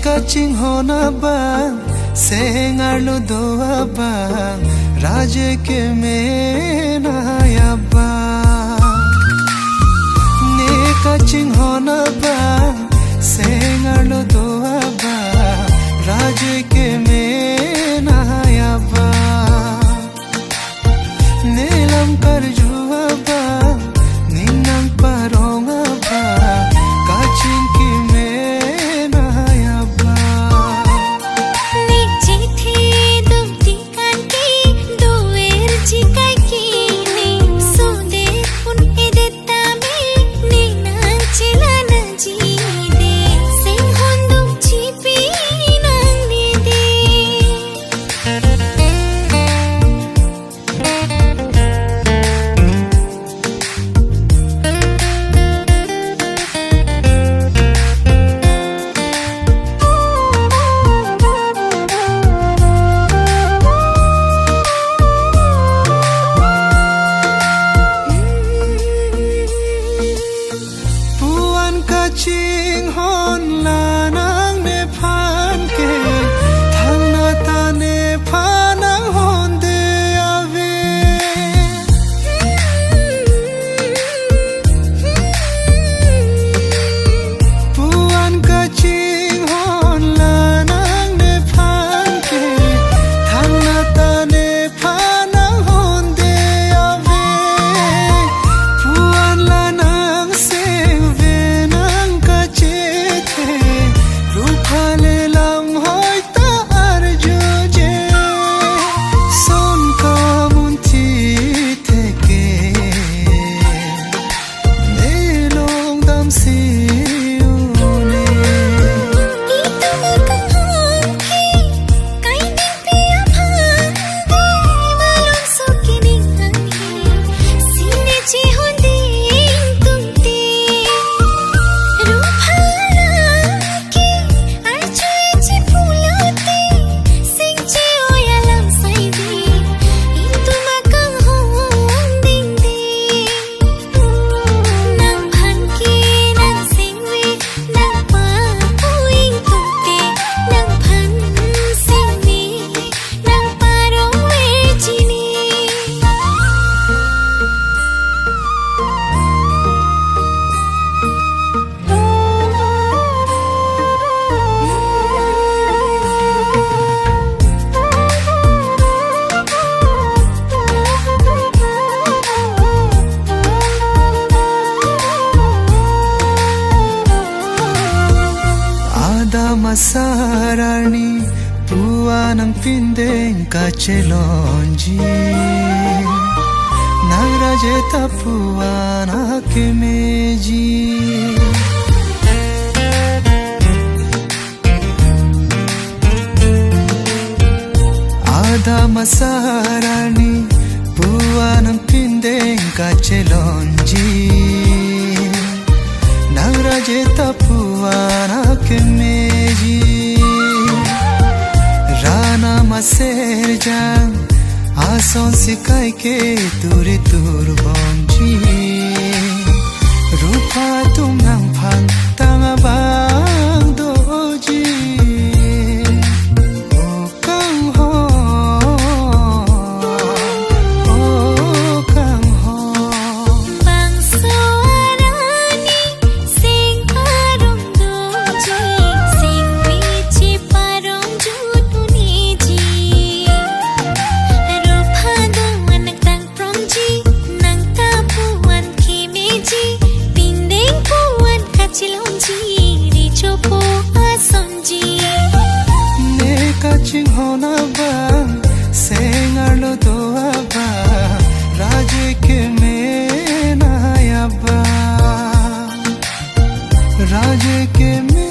kaching hona bang sengar lo doa bang raje ke me na ya bang ne kaching hona bang sengar lo doa bang raje ke me na ya bang nelam par jua bang ninang parong bang kaching ke me kaching hon la nang ne phan ke thang na ta ne phan ang hon de ave puan kaching hon la nang ne phan ke thang na ta ne phan ang hon de ave puan la nang se masarani puanang pindeng kachelonji nagraje tapuana kemeji ada masarani puanang pindeng kachelonji nagraje tapuana kemeji rana maserjang ason sikai ke turi turbonji rupa tumnang phang tanga bang doji kaching hona bang sengar lo doa bang raje ke me na ya bang raje ke me